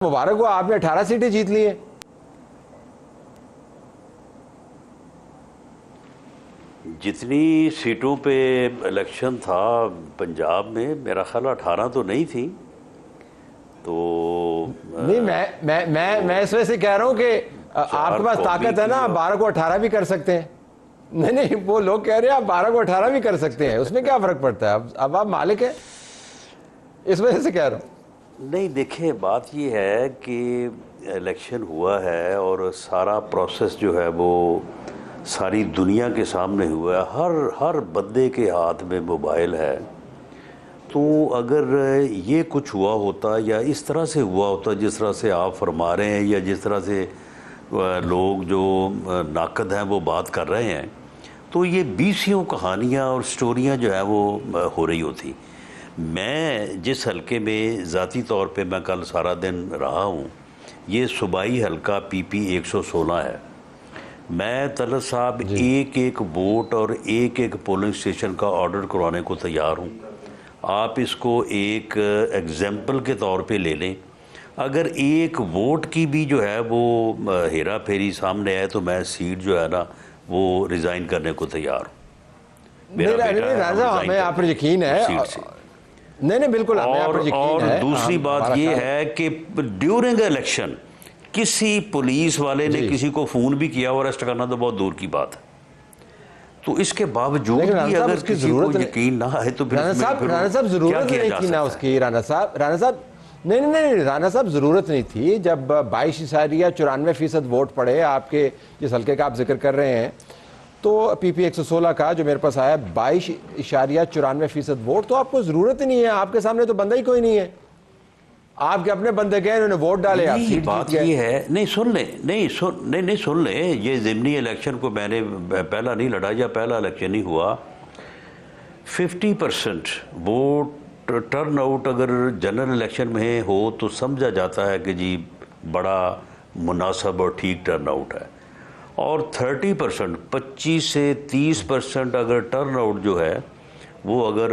मुबारक हो, आपने 18 सीटें जीत ली हैं। जितनी सीटों पे इलेक्शन था पंजाब में, मेरा ख्याल 18 तो नहीं थी। तो नहीं, मैं इस वजह से कह रहा हूं कि आपके पास ताकत है ना, आप 12 को 18 भी कर सकते हैं। नहीं नहीं, वो लोग कह रहे हैं आप 12 को 18 भी कर सकते हैं, उसमें क्या फर्क पड़ता है? अब आप मालिक हैं, इस वजह से कह रहा हूं। नहीं, देखिए बात ये है कि इलेक्शन हुआ है और सारा प्रोसेस जो है वो सारी दुनिया के सामने हुआ है। हर बंदे के हाथ में मोबाइल है। तो अगर ये कुछ हुआ होता या इस तरह से हुआ होता जिस तरह से आप फरमा रहे हैं, या जिस तरह से लोग जो नाकद हैं वो बात कर रहे हैं, तो ये बीसियों कहानियाँ और स्टोरियाँ जो है वो हो रही होती। मैं जिस हलके में ज़ाती तौर पे मैं कल सारा दिन रहा हूँ, ये सूबाई हलका पीपी 116 है। मैं तलत साहब एक एक वोट और एक एक पोलिंग स्टेशन का ऑर्डर करवाने को तैयार हूँ। आप इसको एक एग्जाम्पल के तौर पे ले लें। अगर एक वोट की भी जो है वो हेरा फेरी सामने आए तो मैं सीट जो है ना वो रिज़ाइन करने को तैयार हूँ। मेरा बेटा हमें आप पर यकीन है सीट से। नहीं नहीं, बिल्कुल हमें आप पर यकीन है। दूसरी बात ये है कि ड्यूरिंग इलेक्शन किसी पुलिस वाले ने किसी को फ़ोन भी किया और अरेस्ट करना तो बहुत दूर की बात है। तो इसके बावजूद भी अगर किसी को यकीन ना आए तो राणा साहब जरूरत नहीं थी ना उसकी। राणा साहब नहीं, राणा साहब जरूरत नहीं थी। जब 22.94% वोट पड़े आपके जिस हल्के का आप जिक्र कर रहे हैं, तो पीपी 116 का जो मेरे पास आया 22.94% वोट, तो आपको जरूरत ही नहीं है। आपके सामने तो बंदा ही कोई नहीं है, आपके अपने बंदे गए, उन्होंने वोट डाले, आप सीट बात ये है। नहीं सुन ले, ये ज़िमनी इलेक्शन को मैंने पहला नहीं लड़ा या पहला इलेक्शन नहीं हुआ। 50% वोट टर्न आउट अगर जनरल इलेक्शन में हो तो समझा जाता है कि जी बड़ा मुनासिब और ठीक टर्न आउट है। और 30% 25 से 30% अगर टर्न आउट जो है वो अगर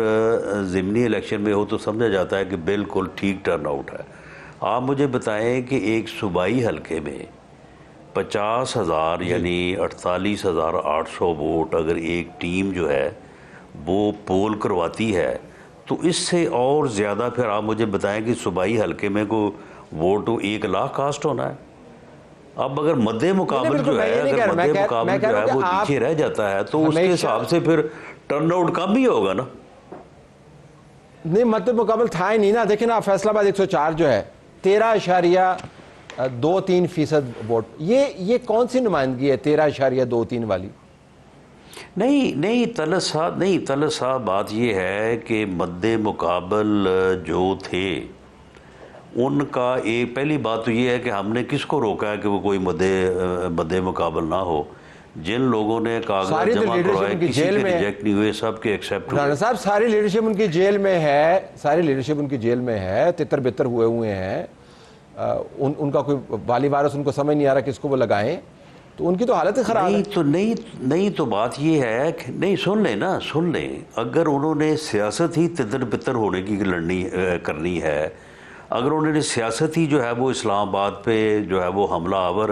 ज़िमनी इलेक्शन में हो तो समझा जाता है कि बिल्कुल ठीक टर्न आउट है। आप मुझे बताएं कि एक सूबाई हलके में 50,000 यानी 48,800 वोट अगर एक टीम जो है वो पोल करवाती है, तो इससे और ज़्यादा फिर आप मुझे बताएं कि सूबाई हलके में को वोट 1 लाख कास्ट होना है। अब अगर मध्य मुकाबल जो है, अगर मध्य मुकाबल जो है वो पीछे रह जाता है तो उसके हिसाब से फिर टर्नआउट कम भी होगा ना। नहीं, मध्य मुकाबल था ही नहीं ना। देखिए ना, फैसलाबाद 104 जो है 13.23% वोट, ये कौन सी नुमाइंदगी है 13.23 वाली? नहीं तलत साहब बात ये है कि मद्दे मुकाबल जो थे उनका एक पहली बात तो ये है कि हमने किसको रोका है कि वो कोई मद्दे मुकाबल ना हो। जिन लोगों ने कागजात जमा करवाए किसी के रिजेक्ट नहीं हुए, सबके एक्सेप्ट हुए। राणा साहब सारी लीडरशिप उनकी जेल में है, तितर बितर हुए हैं। उनका कोई वाली वारस उनको समझ नहीं आ रहा किसको वो लगाएं, तो उनकी तो हालत ही खराब है। नहीं तो बात ये है कि नहीं, सुन ले, अगर उन्होंने सियासत ही तितर बितर होने की करनी है, अगर उन्होंने सियासत ही जो है वो इस्लामाबाद पे जो है वो हमला आवर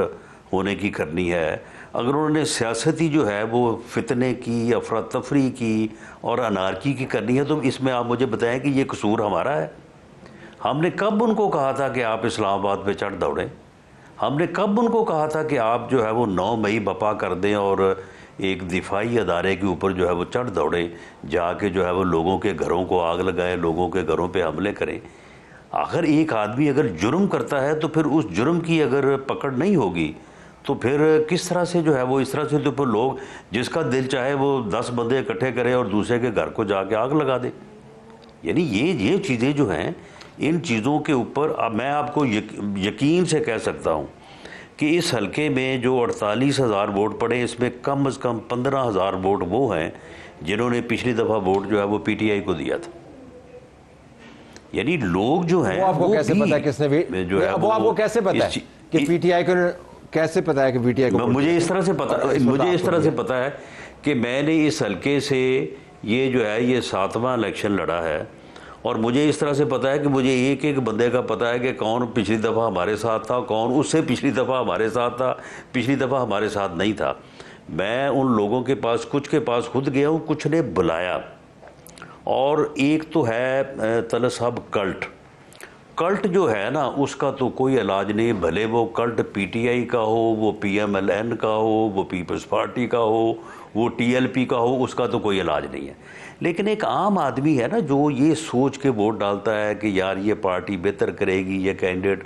होने की करनी है, अगर उन्होंने सियासत ही जो है वो फितने की, अफरा तफरी की और अनारकी की करनी है, तो इसमें आप मुझे बताएं कि ये कसूर हमारा है? हमने कब उनको कहा था कि आप इस्लामाबाद पे चढ़ दौड़ें? हमने कब उनको कहा था कि आप जो है वो 9 मई बपा कर दें और एक दिफाई अदारे के ऊपर जो है वो चढ़ दौड़ें, जाके जो है वो लोगों के घरों को आग लगाएं, लोगों के घरों पे हमले करें? आखिर एक आदमी अगर जुर्म करता है तो फिर उस जुर्म की अगर पकड़ नहीं होगी तो फिर किस तरह से जो है वो, इस तरह से तो फिर लोग जिसका दिल चाहे वो 10 बंदे इकट्ठे करें और दूसरे के घर को जाके आग लगा दे। यानी ये चीज़ें जो हैं, इन चीज़ों के ऊपर अब मैं आपको यकीन से कह सकता हूँ कि इस हलके में जो 48,000 वोट पड़े, इसमें कम से कम 15,000 वोट वो हैं जिन्होंने पिछली दफ़ा वोट जो है वो पीटीआई को दिया था। यानी लोग जो हैं, वो आपको कैसे पता है किसने भी जो है वो आपको कैसे पता है कि पीटीआई को, कैसे पता है कि पीटीआई को? मुझे इस तरह से पता है कि मैंने इस हलके से ये जो है ये 7वां इलेक्शन लड़ा है और मुझे इस तरह से पता है कि मुझे एक एक बंदे का पता है कि कौन पिछली दफ़ा हमारे साथ था, कौन उससे पिछली दफ़ा हमारे साथ था, पिछली दफ़ा हमारे साथ नहीं था। मैं उन लोगों के पास, कुछ के पास खुद गया हूँ, कुछ ने बुलाया। और एक तो है तलत साहब कल्ट जो है ना, उसका तो कोई इलाज नहीं। भले वो कल्ट पीटीआई का हो, वो पीएमएलएन का हो, वो पीपल्स पार्टी का हो, वो टीएलपी का हो, उसका तो कोई इलाज नहीं है। लेकिन एक आम आदमी है ना, जो ये सोच के वोट डालता है कि यार ये पार्टी बेहतर करेगी, ये कैंडिडेट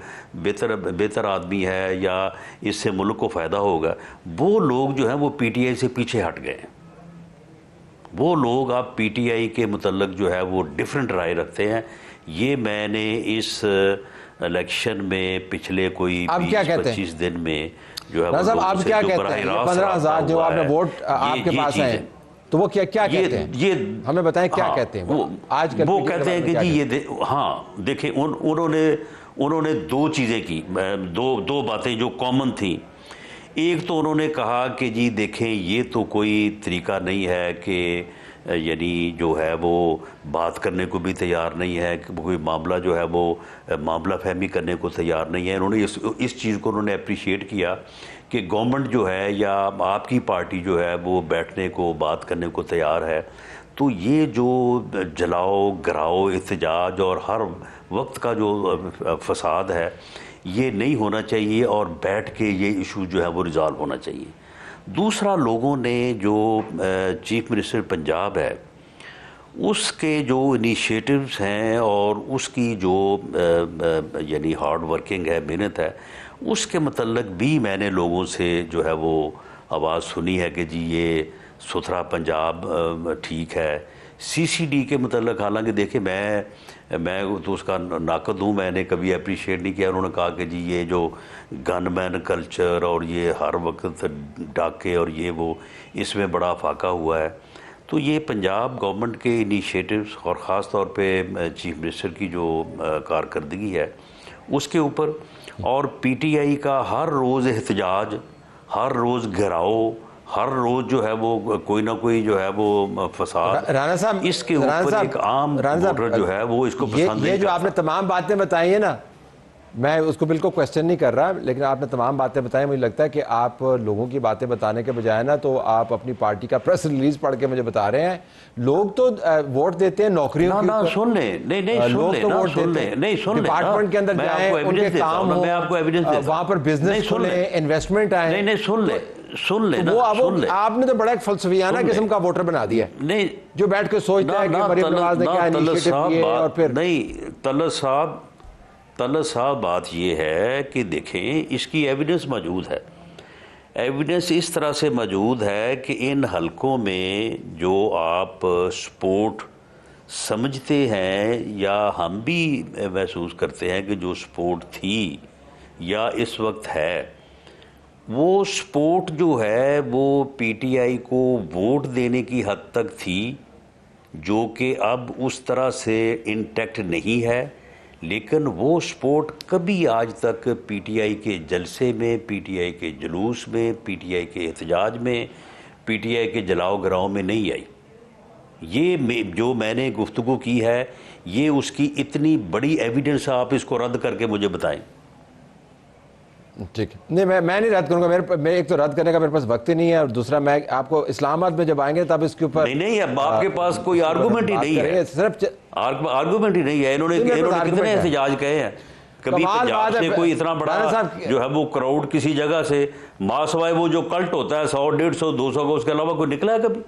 बेहतर आदमी है, या इससे मुल्क को फ़ायदा होगा, वो लोग जो हैं वो पीटीआई से पीछे हट गए हैं। वो लोग अब पीटीआई के मुतल्लक जो है वो डिफरेंट राय रखते हैं। ये मैंने इस इलेक्शन में पिछले कोई 20-25 दिन में जो है साहब आप क्या कहते हैं? 15,000 जो आपने वोट आपके पास आए, तो वो क्या कहते हैं? ये हमें बताएं क्या कहते हैं वो आज कल? वो कहते हैं कि जी ये हाँ देखें, उन्होंने दो चीज़ें की, दो बातें जो कॉमन थी। एक तो उन्होंने कहा कि जी देखें, ये तो कोई तरीका नहीं है कि यानी जो है वो बात करने को भी तैयार नहीं है, कि कोई मामला जो है वो मामला फहमी करने को तैयार नहीं है। उन्होंने इस चीज़ को उन्होंने अप्रिशिएट किया कि गवर्नमेंट जो है या आपकी पार्टी जो है वो बैठने को, बात करने को तैयार है। तो ये जो जलाओ गिराओ एहतजाज और हर वक्त का जो फसाद है, ये नहीं होना चाहिए और बैठ के ये इशू जो है वो रिज़ॉल्व होना चाहिए। दूसरा, लोगों ने जो चीफ मिनिस्टर पंजाब है उसके जो इनिशिएटिव्स हैं और उसकी जो यानी हार्ड वर्किंग है, मेहनत है, उसके मतलब भी मैंने लोगों से जो है वो आवाज़ सुनी है कि जी ये सुथरा पंजाब ठीक है। सीसीडी के मतलब हालांकि देखिए मैं तो उसका नाकद हूँ, मैंने कभी अप्रिशिएट नहीं किया। उन्होंने कहा कि जी ये जो गनमैन कल्चर और ये हर वक्त डाके और ये वो, इसमें बड़ा फाका हुआ है। तो ये पंजाब गवर्नमेंट के इनिशिएटिव्स और ख़ास तौर पे चीफ मिनिस्टर की जो कारकर्दगी है उसके ऊपर, और पीटीआई का हर रोज़ एहतजाज, हर रोज़ घेराव, हर रोज जो है वो कोई ना कोई जो है वो फसाद, राणा साहब इसके ऊपर एक आम वोटर जो है वो इसको पसंद नहीं। ये जो आपने तमाम बातें बताई है ना, मैं उसको बिल्कुल क्वेश्चन नहीं कर रहा, लेकिन आपने तमाम बातें बताई, मुझे लगता है कि आप लोगों की बातें बताने के बजाय ना तो आप अपनी पार्टी का प्रेस रिलीज पढ़ के मुझे बता रहे हैं। लोग तो वोट देते हैं नौकरियों के ऊपर, सुन ले, नहीं लोग तो वोट देते हैं, नहीं सुन ले, डिपार्टमेंट के अंदर जाएं, उनके काम हो, वहां पर बिजनेस खोले, इन्वेस्टमेंट आए, नहीं सुन ले ना, वो आपने तो बड़ा एक फलसफियाना किस्म का वोटर बना दिया नहीं, जो बैठ के सोचता है कि मरियम नवाज ने क्या इनिशिएटिव किए। और फिर नहीं, तलत साहब बात ये है कि देखें, इसकी एविडेंस मौजूद है। एविडेंस इस तरह से मौजूद है कि इन हलकों में जो आप सपोर्ट समझते हैं या हम भी महसूस करते हैं कि जो सपोर्ट थी या इस वक्त है, वो सपोर्ट जो है वो पीटीआई को वोट देने की हद तक थी, जो कि अब उस तरह से इंटैक्ट नहीं है। लेकिन वो सपोर्ट कभी आज तक पीटीआई के जलसे में, पीटीआई के जुलूस में, पीटीआई के एहतजाज में, पीटीआई के जलाओ गिराओ में नहीं आई। ये जो मैंने गुफ्तगू की है, ये उसकी इतनी बड़ी एविडेंस, आप इसको रद्द करके मुझे बताएं। ठीक है, नहीं मैं नहीं रद्द करूंगा, मैं एक तो रद्द करने का मेरे पास वक्त ही नहीं है, और दूसरा मैं आपको इस्लामाबाद में जब आएंगे तब इसके ऊपर नहीं अब आपके पास कोई आर्गूमेंट ही नहीं है, सिर्फ आर्गूमेंट ही नहीं है। इन्होंने कितने एहतजाज कहे हैं, कभी पंजाब से कोई इतना बड़ा जो है वो क्राउड किसी जगह से, मां सवाए वो जो कल्ट होता है 100, 150, 200 का, उसके अलावा कोई निकला है कभी?